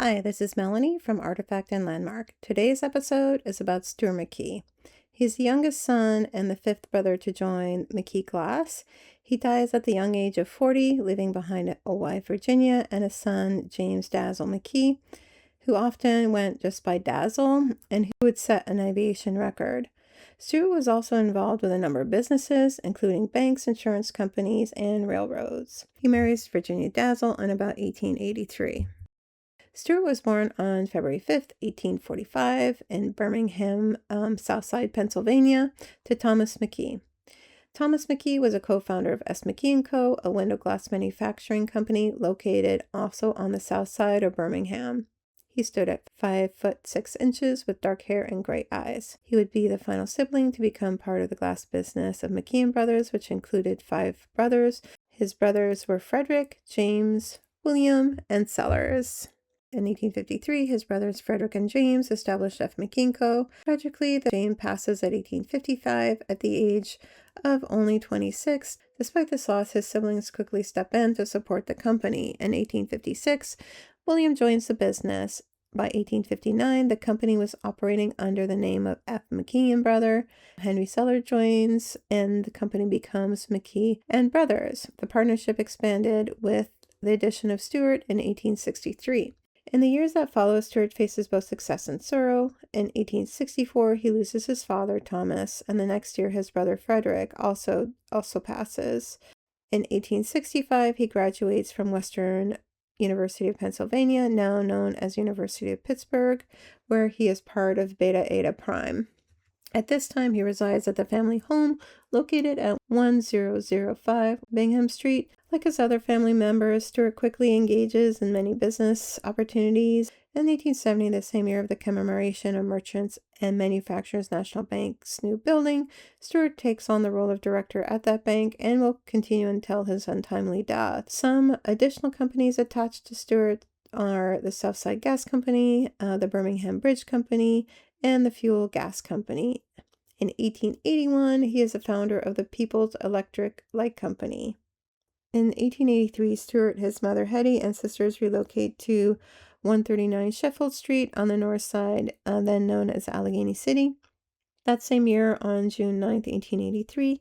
Hi, this is Melanie from Artifact and Landmark. Today's episode is about Stewart McKee. He's the youngest son and the fifth brother to join McKee Glass. He dies at the young age of 40, leaving behind a wife, Virginia, and a son, James Dalzell McKee, who often went just by Dalzell and who would set an aviation record. Stewart was also involved with a number of businesses, including banks, insurance companies, and railroads. He marries Virginia Dalzell in about 1883. Stewart was born on February 5th, 1845, in Birmingham, Southside, Pennsylvania, to Thomas McKee. Thomas McKee was a co-founder of S. McKee & Co., a window glass manufacturing company located also on the south side of Birmingham. He stood at 5 foot 6 inches with dark hair and gray eyes. He would be the final sibling to become part of the glass business of McKee & Brothers, which included 5 brothers. His brothers were Frederick, James, William, and Sellers. In 1853, his brothers Frederick and James established F. McKee & Co. Tragically, James passes at 1855 at the age of only 26. Despite this loss, his siblings quickly step in to support the company. In 1856, William joins the business. By 1859, the company was operating under the name of F. McKee & Brother. Henry Sellers joins, and the company becomes McKee & Brothers. The partnership expanded with the addition of Stewart in 1863. In the years that follow, Stewart faces both success and sorrow. In 1864, he loses his father, Thomas, and the next year his brother Frederick also passes. In 1865, he graduates from Western University of Pennsylvania, now known as University of Pittsburgh, where he is part of Beta Eta Prime. At this time, he resides at the family home located at 1005 Bingham Street. Like his other family members, Stewart quickly engages in many business opportunities. In 1870, the same year of the commemoration of Merchants and Manufacturers National Bank's new building, Stewart takes on the role of director at that bank and will continue until his untimely death. Some additional companies attached to Stewart are the Southside Gas Company, the Birmingham Bridge Company, and the Fuel Gas Company. In 1881, he is the founder of the People's Electric Light Company. In 1883, Stewart, his mother Hetty, and sisters relocate to 139 Sheffield Street on the north side, then known as Allegheny City. That same year, on June 9, 1883,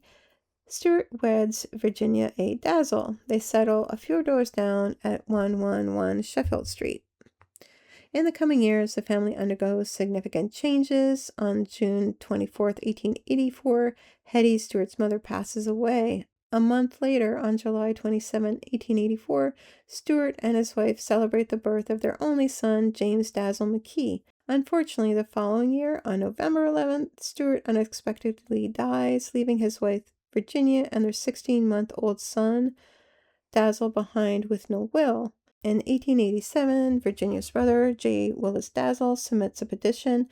Stewart weds Virginia A. Dalzell. They settle a few doors down at 111 Sheffield Street. In the coming years, the family undergoes significant changes. On June 24, 1884, Hetty, Stewart's mother, passes away. A month later, on July 27, 1884, Stewart and his wife celebrate the birth of their only son, James Dalzell McKee. Unfortunately, the following year, on November 11th, Stewart unexpectedly dies, leaving his wife, Virginia, and their 16-month-old son, Dalzell, behind with no will. In 1887, Virginia's brother, J. Willis Dalzell, submits a petition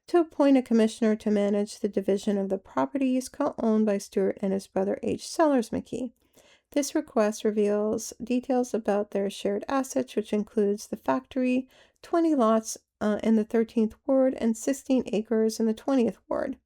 to appoint a commissioner to manage the division of the properties co-owned by Stewart and his brother H. Sellers McKee. This request reveals details about their shared assets, which includes the factory, 20 lots in the 13th Ward, and 16 acres in the 20th Ward.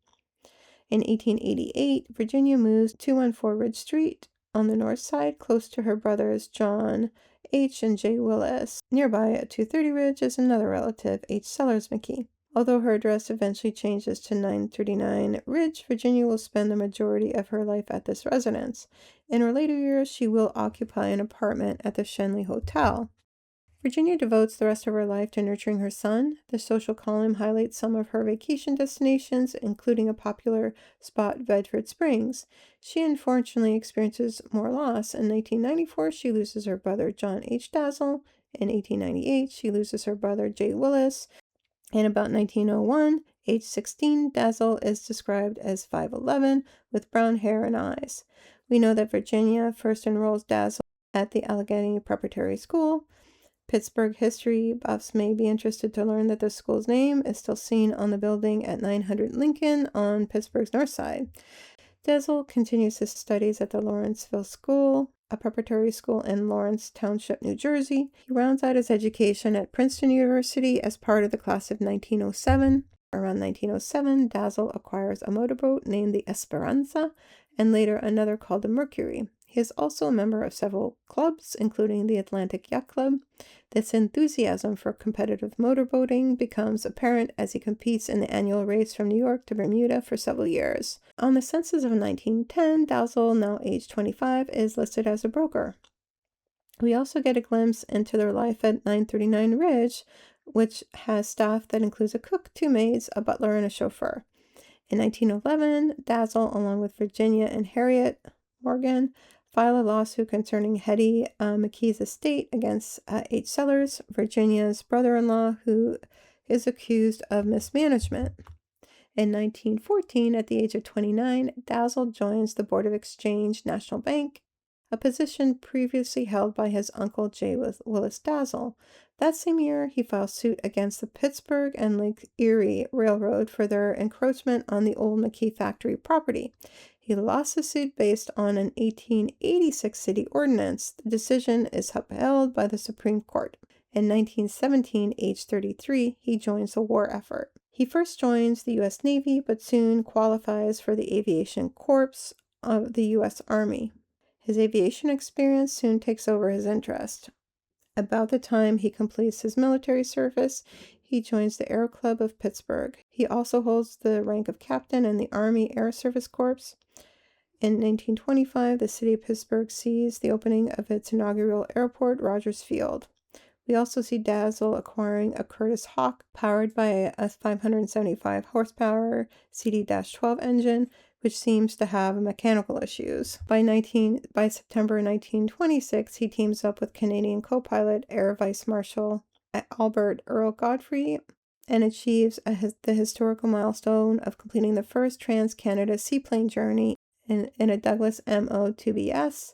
In 1888, Virginia moves to 214 Ridge Street on the north side, close to her brothers John H. and J. Willis. Nearby at 230 Ridge is another relative, H. Sellers McKee. Although her address eventually changes to 939 Ridge, Virginia will spend the majority of her life at this residence. In her later years, she will occupy an apartment at the Shenley Hotel. Virginia devotes the rest of her life to nurturing her son. The social column highlights some of her vacation destinations, including a popular spot, Bedford Springs. She unfortunately experiences more loss. In 1994, she loses her brother John H. Dalzell. In 1898, she loses her brother J. Willis. In about 1901, age 16, Dalzell is described as 5'11", with brown hair and eyes. We know that Virginia first enrolls Dalzell at the Allegheny Preparatory School. Pittsburgh history buffs may be interested to learn that the school's name is still seen on the building at 900 Lincoln on Pittsburgh's north side. Dalzell continues his studies at the Lawrenceville School, a preparatory school in Lawrence Township, New Jersey. He rounds out his education at Princeton University as part of the class of 1907. Around 1907, Dalzell acquires a motorboat named the Esperanza and later another called the Mercury. He is also a member of several clubs, including the Atlantic Yacht Club. This enthusiasm for competitive motorboating becomes apparent as he competes in the annual race from New York to Bermuda for several years. On the census of 1910, Dalzell, now aged 25, is listed as a broker. We also get a glimpse into their life at 939 Ridge, which has staff that includes a cook, 2 maids, a butler, and a chauffeur. In 1911, Dalzell, along with Virginia and Harriet Morgan, file a lawsuit concerning Hetty McKee's estate against H. Sellers, Virginia's brother-in-law, who is accused of mismanagement. In 1914, at the age of 29, Dalzell joins the Board of Exchange National Bank, a position previously held by his uncle J. Willis Dalzell. That same year, he filed suit against the Pittsburgh and Lake Erie Railroad for their encroachment on the old McKee factory property. He lost the suit based on an 1886 city ordinance. The decision is upheld by the Supreme Court. In 1917, age 33, he joins the war effort. He first joins the U.S. Navy, but soon qualifies for the Aviation Corps of the U.S. Army. His aviation experience soon takes over his interest. About the time he completes his military service, he joins the Air Club of Pittsburgh. He also holds the rank of captain in the Army Air Service Corps. In 1925, the city of Pittsburgh sees the opening of its inaugural airport, Rogers Field. We also see Dalzell acquiring a Curtiss Hawk powered by a 575 horsepower CD-12 engine, which seems to have mechanical issues. By September 1926, he teams up with Canadian co-pilot Air Vice Marshal Albert Earl Godfrey and achieves the historical milestone of completing the first Trans-Canada seaplane journey in a Douglas MO-2BS,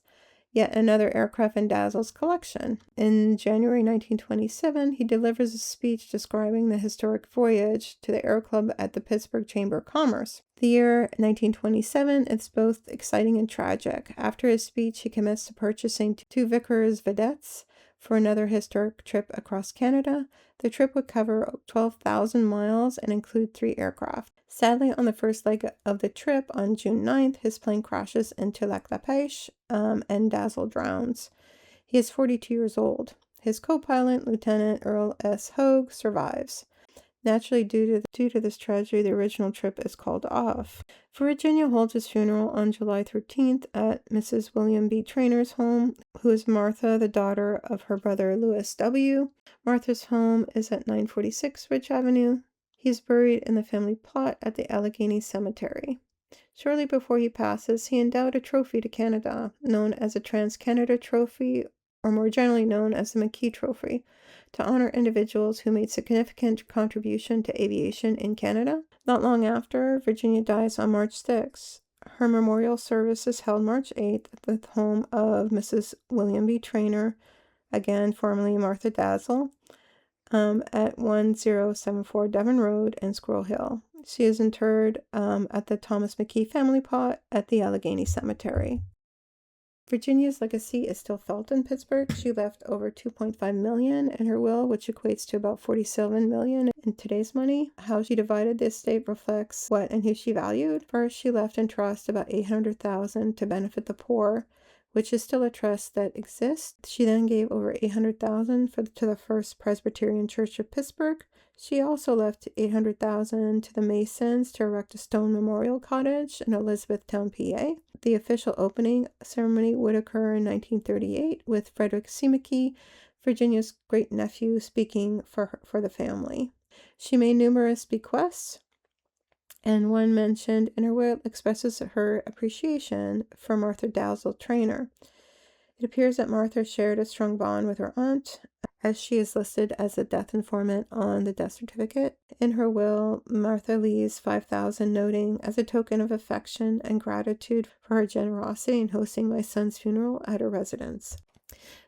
yet another aircraft in Dalzell's collection. In January 1927, he delivers a speech describing the historic voyage to the Air Club at the Pittsburgh Chamber of Commerce. The year 1927 is both exciting and tragic. After his speech, he commits to purchasing 2 Vickers Vedettes for another historic trip across Canada. The trip would cover 12,000 miles and include 3 aircraft. Sadly, on the first leg of the trip, on June 9th, his plane crashes into Lac La Pêche, and Dalzell drowns. He is 42 years old. His co-pilot, Lieutenant Earl S. Hogue, survives. Naturally, due to this tragedy, the original trip is called off. Virginia holds his funeral on July 13th at Mrs. William B. Trainor's home, who is Martha, the daughter of her brother Louis W. Martha's home is at 946 Ridge Avenue. He is buried in the family plot at the Allegheny Cemetery. Shortly before he passes, he endowed a trophy to Canada, known as a Trans-Canada Trophy, or more generally known as the McKee Trophy, to honor individuals who made significant contribution to aviation in Canada. Not long after, Virginia dies on March 6. Her memorial service is held March 8th at the home of Mrs. William B. Trainor, again formerly Martha Dalzell, at 1074 Devon Road in Squirrel Hill. She is interred at the Thomas McKee family plot at the Allegheny Cemetery. Virginia's legacy is still felt in Pittsburgh. She left over $2.5 million in her will, which equates to about $47 million in today's money. How she divided the estate reflects what and who she valued. First, she left in trust about $800,000 to benefit the poor, which is still a trust that exists. She then gave over $800,000 to the First Presbyterian Church of Pittsburgh. She also left $800,000 to the Masons to erect a stone memorial cottage in Elizabethtown, PA. The official opening ceremony would occur in 1938 with Frederick C. McKee, Virginia's great-nephew, speaking for the family. She made numerous bequests, and one mentioned in her will expresses her appreciation for Martha Dalzell Trainor. It appears that Martha shared a strong bond with her aunt, as she is listed as a death informant on the death certificate. In her will, Martha leaves $5,000, noting, as a token of affection and gratitude for her generosity in hosting my son's funeral at her residence.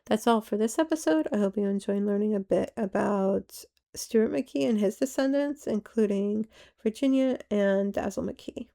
That's all for this episode. I hope you enjoyed learning a bit about Stewart McKee and his descendants, including Virginia and Dalzell McKee.